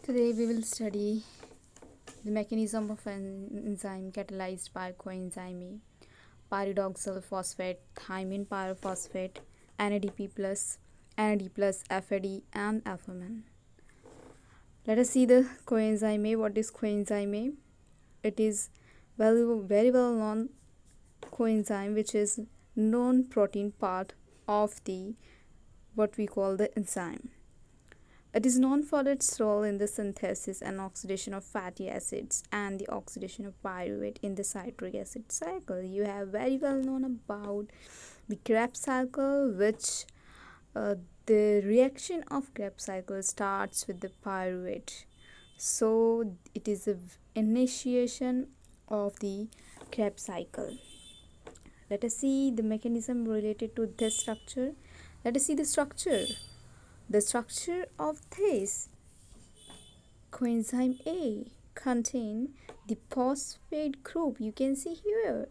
Today we will study the mechanism of an enzyme catalyzed by coenzyme A, pyridoxal phosphate, thymine pyrophosphate, NADP plus, NAD plus, FAD and alpha-MN. Let us see the coenzyme A. What is coenzyme A? It is very well known coenzyme which is non-protein part of the what we call the enzyme. It is known for its role in the synthesis and oxidation of fatty acids and the oxidation of pyruvate in the citric acid cycle. You have very well known about the Krebs cycle, which the reaction of Krebs cycle starts with the pyruvate. So it is the initiation of the Krebs cycle. Let us see the mechanism related to this structure. Let us see the structure. The structure of this coenzyme A contain the phosphate group, you can see here,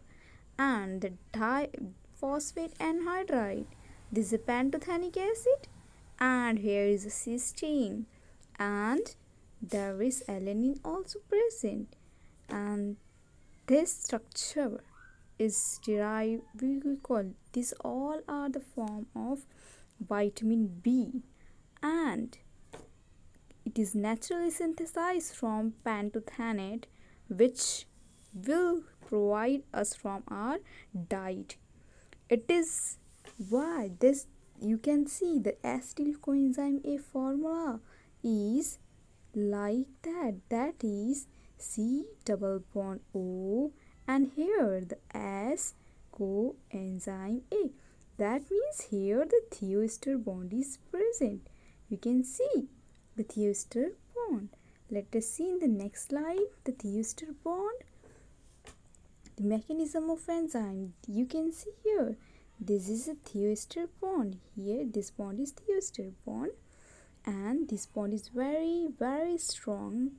and the diphosphate anhydride. This is a pantothenic acid, and here is a cysteine, and there is alanine also present. And this structure is derived, we call these all are the form of vitamin B, and it is naturally synthesized from pantothenate, which will provide us from our diet. It is why this you can see the acetyl coenzyme A formula is like that is C double bond O, and here the S coenzyme A. That means here the thioester bond is present. You can see the thioester bond. Let us see in the next slide the thioester bond. The mechanism of enzyme, you can see here, this is a thioester bond. Here this bond is thioester bond, and this bond is very strong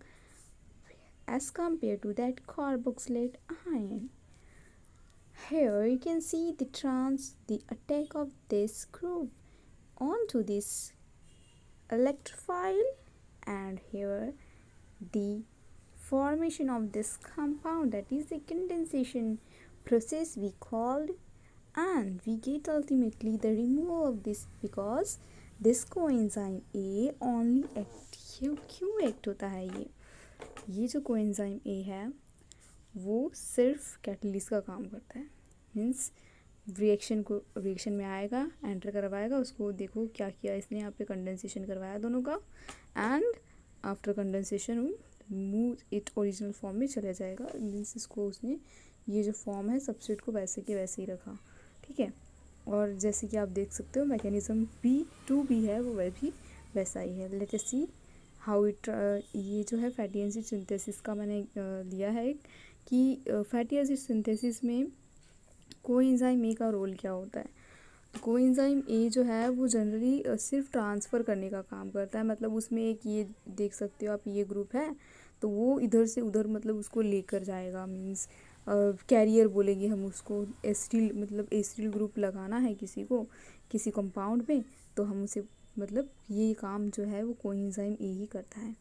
as compared to that carboxylate ion. Here you can see the attack of this group onto this electrophile, and here the formation of this compound, that is the condensation process we called, and we get ultimately the removal of this because this coenzyme A only क्यों act होता है ये जो coenzyme A है वो सिर्फ catalyst का काम करता है, मीन्स रिएक्शन में आएगा, एंटर करवाएगा, उसको देखो क्या किया इसने, यहाँ पे कंडेंसेशन करवाया दोनों का, and after condensation move it original form में चला जाएगा। मीन्स इसको उसने ये जो फॉर्म है सब्सट्रेट को वैसे के वैसे ही रखा, ठीक है। और जैसे कि आप देख सकते हो मैकेनिज्म B2B है वो भी वैसा ही है। Late us see how it, ये जो है फैटी एसिड सिंथेसिस का मैंने लिया है कि फैटी एसिड सिंथेसिस में कोएंजाइम ए का रोल क्या होता है। तो कोएंजाइम ए जो है वो जनरली सिर्फ ट्रांसफ़र करने का काम करता है, मतलब उसमें एक ये देख सकते हो आप ये ग्रुप है तो वो इधर से उधर मतलब उसको लेकर जाएगा, मींस कैरियर बोलेंगे हम उसको। एसिटिल मतलब एसिटिल ग्रुप लगाना है किसी कंपाउंड में तो हम उसे मतलब ये काम जो है वो कोएंजाइम ए ही करता है,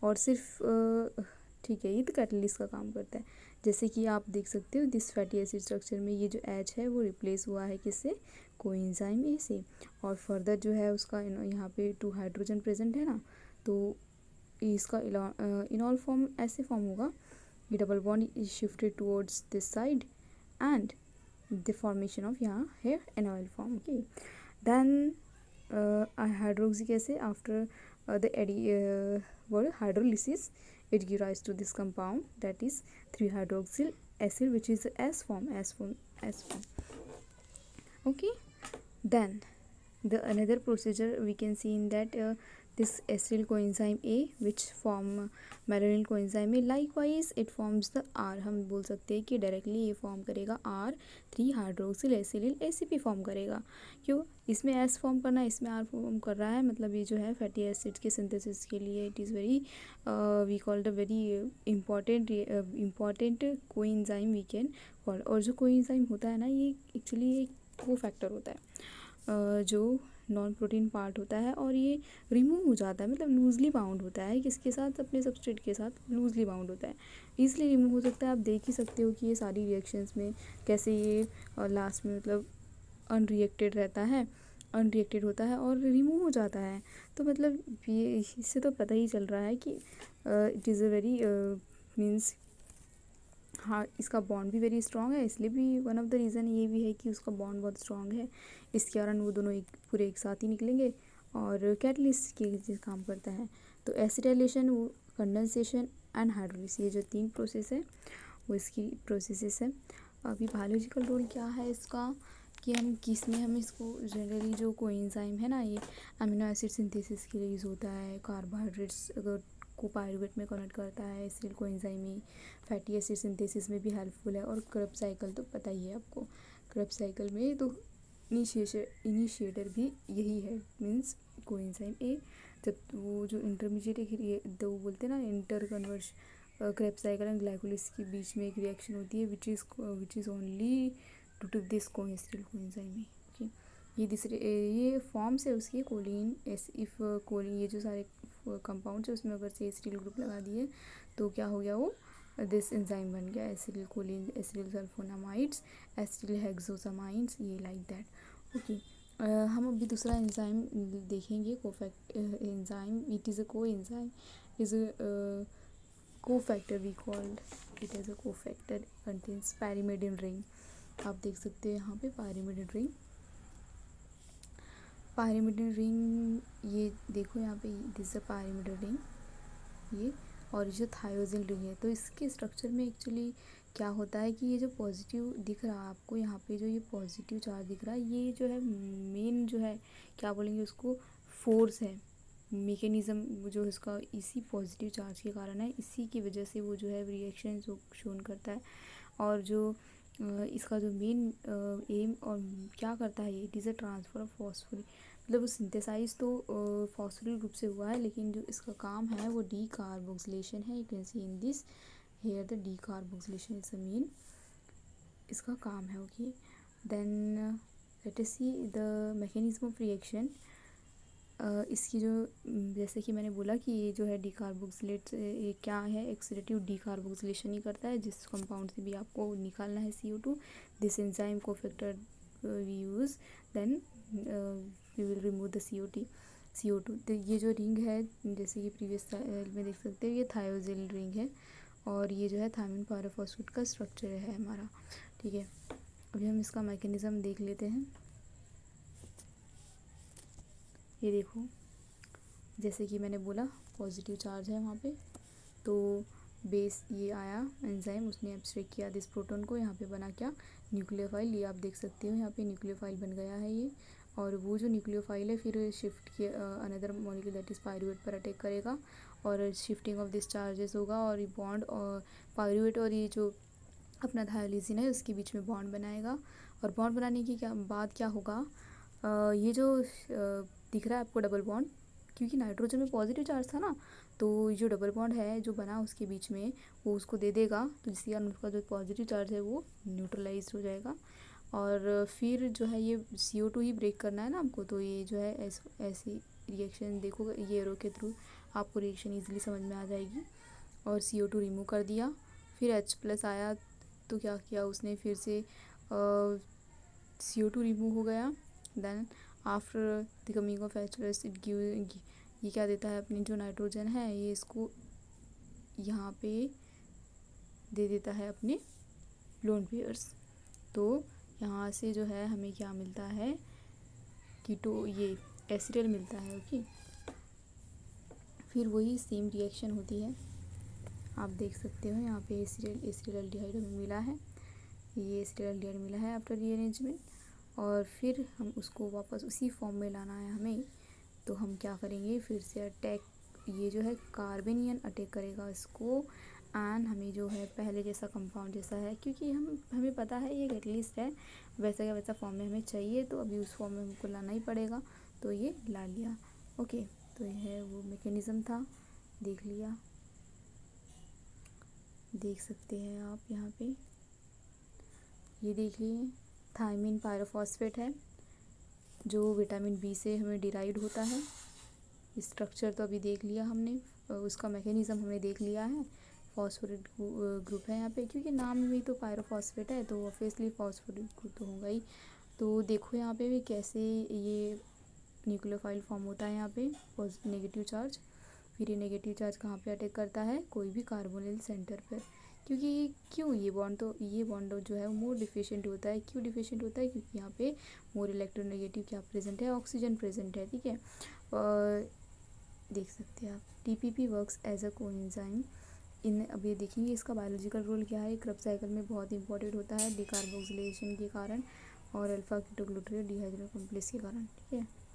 और सिर्फ ठीक है ये तो कैटलिस्ट का काम करता है। जैसे कि आप देख सकते हो दिस फैटी एसिड स्ट्रक्चर में ये जो एच है वो रिप्लेस हुआ है किससे, कोएंजाइम ए से, और फर्दर जो है उसका यहाँ पे 2 हाइड्रोजन प्रेजेंट है ना, तो इसका इनॉल फॉर्म ऐसे फॉर्म होगा, ये double bond is shifted towards this side and the formation of यहाँ है enol form. Okay, then hydroxic acid after the hydrolysis it gives rise to this compound, that is 3-hydroxyl acid, which is S form. Okay, then the another procedure we can see in that this acyl coenzyme A which form malonyl coenzyme A, likewise it forms the R, हम बोल सकते हैं कि directly ये form करेगा R 3-हाइड्रोक्सिल एसिलिल ACP form करेगा। क्यों, इसमें S फॉर्म करना है, इसमें R फॉर्म कर रहा है, मतलब ये जो है फैटी एसिड्स के सिंथेसिस के लिए it is very we called a very important coenzyme we can call. और जो कोएंजाइम होता है ना ये एक्चुअली एक को फैक्टर होता है जो नॉन प्रोटीन पार्ट होता है और ये रिमूव हो जाता है, मतलब लूजली बाउंड होता है, किसके साथ, अपने सबस्ट्रेट के साथ लूजली बाउंड होता है, ईजिली रिमूव हो सकता है। आप देख ही सकते हो कि ये सारी रिएक्शंस में कैसे ये लास्ट में मतलब अनरिएक्टेड रहता है, अनरिएक्टेड होता है और रिमूव हो जाता है। तो मतलब ये इससे तो पता ही चल रहा है कि it is a very means, हाँ इसका बॉन्ड भी वेरी स्ट्रॉन्ग है, इसलिए भी वन ऑफ द रीज़न ये भी है कि उसका बॉन्ड बहुत स्ट्रॉन्ग है, इस कारण वो दोनों एक पूरे एक साथ ही निकलेंगे और कैटलिस्ट के जैसे काम करता है। तो एसिटाइलेशन, वो कंडेंसेशन एंड हाइड्रोलिसिस, ये जो 3 प्रोसेस है वो इसकी प्रोसेसेस है। अभी बायोलॉजिकल रोल क्या है इसका, कि हम किस में, हम इसको जनरली जो कोएंजाइम है ना, ये अमीनो एसिड सिंथेसिस के लिए यूज़ होता है, कार्बोहाइड्रेट्स अगर को पायरुवेट में कन्वर्ट करता है, इसलिए कोएंजाइम ही फैटी एसिड सिंथेसिस में भी हेल्पफुल है। और क्रब साइकिल तो पता ही है आपको, क्रब साइकिल में तो इनिशिएटर भी यही है, मीन्स कोएंजाइम ए। जब वो जो इंटरमीडिएट दो बोलते हैं ना, inter converse Krebs cycle and glycolysis के बीच में एक रिएक्शन होती है which is only to to this कोएंस्टिल कोएंजाइम में। ओके, ये दूसरे ये फॉर्म्स है उसकी कोलिन एस, इफ़ कोलिन, ये जो सारे कंपाउंड्स है उसमें अगर से एसिटिल ग्रुप लगा दिए तो क्या हो गया, वो दिस एंजाइम बन गया, acetylcholine, acetyl sulphonamides, acetyl hexosamines, ये लाइक दैट। ओके, हम अभी दूसरा एंजाइम देखेंगे, cofact enzyme, it is a co enzyme, is a cofactor, we called it as a cofactor, contains pyrimidine ring. आप देख सकते हैं यहाँ पे पैरिमिडिन रिंग, पैरिमिडिन रिंग, ये देखो यहाँ पे दिस अ पैरिमिडिन रिंग, ये और जो थायोजिन रिंग है। तो इसके स्ट्रक्चर में एक्चुअली क्या होता है कि ये जो पॉजिटिव दिख रहा है आपको यहाँ पे, जो ये पॉजिटिव चार्ज दिख रहा है, ये जो है मेन जो है क्या बोलेंगे उसको, फोर्स है, मेकेनिज़्म जो इसका, इसी पॉजिटिव चार्ज के कारण है, इसी की वजह से वो जो है रिएक्शन जो शोन करता है। और जो इसका जो मेन एम और क्या करता है, it is a transfer of phosphoric, मतलब वो सिंथेसाइज तो फॉस्फोरिल ग्रुप से हुआ है, लेकिन जो इसका काम है वो डी कार्बोक्सिलेशन है। You can see in this here the decarboxylation is a main इसका काम है। Okay, then let us see the mechanism of reaction. इसकी जो जैसे कि मैंने बोला कि ये जो है डीकार्बोक्सिलेट, ये क्या है, एक्सीडेटिव डीकार्बोक्सिलेशन ही करता है, जिस कंपाउंड से भी आपको निकालना है CO2, this enzyme cofactor we use, then we will remove the CO2। तो ये जो रिंग है जैसे कि प्रीवियस में देख सकते हो, ये थायोजिल रिंग है और ये जो है थायमिन पायरोफॉस्फेट का स्ट्रक्चर है हमारा। ठीक है, अभी हम इसका मैकेनिज़्म देख लेते हैं। ये देखो, जैसे कि मैंने बोला पॉजिटिव चार्ज है वहाँ पे, तो बेस ये आया एंजाइम, उसने एब्स्ट्रैक्ट किया दिस प्रोटॉन को, यहाँ पे बना क्या, न्यूक्लियोफाइल, ये आप देख सकते हो यहाँ पे न्यूक्लियोफाइल बन गया है ये। और वो जो न्यूक्लियोफाइल है फिर शिफ्ट किया another molecule that is pyruvate पर अटैक करेगा और शिफ्टिंग ऑफ दिस चार्जेस होगा और ये बॉन्ड और पायरुवेट और ये जो अपना थायोलिसिन है उसके बीच में बॉन्ड बनाएगा। और बॉन्ड बनाने की क्या बाद क्या होगा, ये जो दिख रहा है आपको डबल बॉन्ड, क्योंकि नाइट्रोजन में पॉजिटिव चार्ज था ना, तो जो डबल बॉन्ड है जो बना उसके बीच में वो उसको दे देगा, तो जिसके कारण उसका जो पॉजिटिव चार्ज है वो न्यूट्रलाइज हो जाएगा। और फिर जो है ये CO2 ही ब्रेक करना है ना हमको, तो ये जो है ऐसी रिएक्शन देखो, ये एरो के थ्रू आपको रिएक्शन ईजिली समझ में आ जाएगी। और CO2 रिमूव कर दिया, फिर H+ आया, तो क्या किया उसने, फिर से CO2 रिमूव हो गया, then after the coming off H+ it give, ये क्या देता है, अपनी जो नाइट्रोजन है ये इसको यहाँ पे दे देता है अपने लोन पेयर्स। तो यहाँ से जो है हमें क्या मिलता है, कीटो, ये एसिटल मिलता है। ओके, फिर वही सेम रिएक्शन होती है, आप देख सकते हो यहाँ पे एसिटाल्डिहाइड हमें मिला है, ये एसिटाल्डिहाइड मिला है आफ्टर रीअरेंजमेंट। और फिर हम उसको वापस उसी फॉर्म में लाना है हमें, तो हम क्या करेंगे, फिर से अटैक, ये जो है कार्बेनियन अटैक करेगा इसको, एंड हमें जो है पहले जैसा कंपाउंड जैसा है, क्योंकि हमें पता है ये कैटलिस्ट है, वैसा का वैसा फॉर्म में हमें चाहिए, तो अभी उस फॉर्म में हमको लाना ही पड़ेगा, तो ये ला लिया। ओके, तो यह वो मैकेनिज़्म था, देख लिया, देख सकते हैं आप यहाँ पे, ये देख लिए थायमिन पायरोफॉस्फेट है, जो विटामिन बी से हमें डिराइव्ड होता है। स्ट्रक्चर तो अभी देख लिया हमने, उसका मैकेनिज़्म हमने देख लिया है। फॉस्फोरेट ग्रुप है यहाँ पे, क्योंकि नाम में तो पायरोफॉस्फेट है तो ऑब्वियसली फॉस्फोरेट ग्रुप तो होगा ही। तो देखो यहाँ पे भी कैसे ये न्यूक्लियोफाइल फॉर्म होता है यहाँ पे, नेगेटिव चार्ज। फिर ये नेगेटिव चार्ज कहाँ पे अटैक करता है, कोई भी कार्बोनिल सेंटर पर। क्योंकि क्यों ये बॉन्ड जो है वो मोर डिफिशिएंट होता है। क्यों डिफिशिएंट होता है, क्योंकि यहाँ पे मोर इलेक्ट्रोनेगेटिव क्या प्रेजेंट है, ऑक्सीजन प्रेजेंट है, ठीक है। और देख सकते हैं आप, TPP works as a coenzyme in, अब ये देखेंगे इसका बायोलॉजिकल रोल क्या है। क्रब साइकिल में बहुत इंपॉर्टेंट होता है डिकार्बोक्सिलेशन के कारण और अल्फा कीटोग्लूटारेट डिहाइड्रोजन कॉम्प्लेक्स के कारण, ठीक है।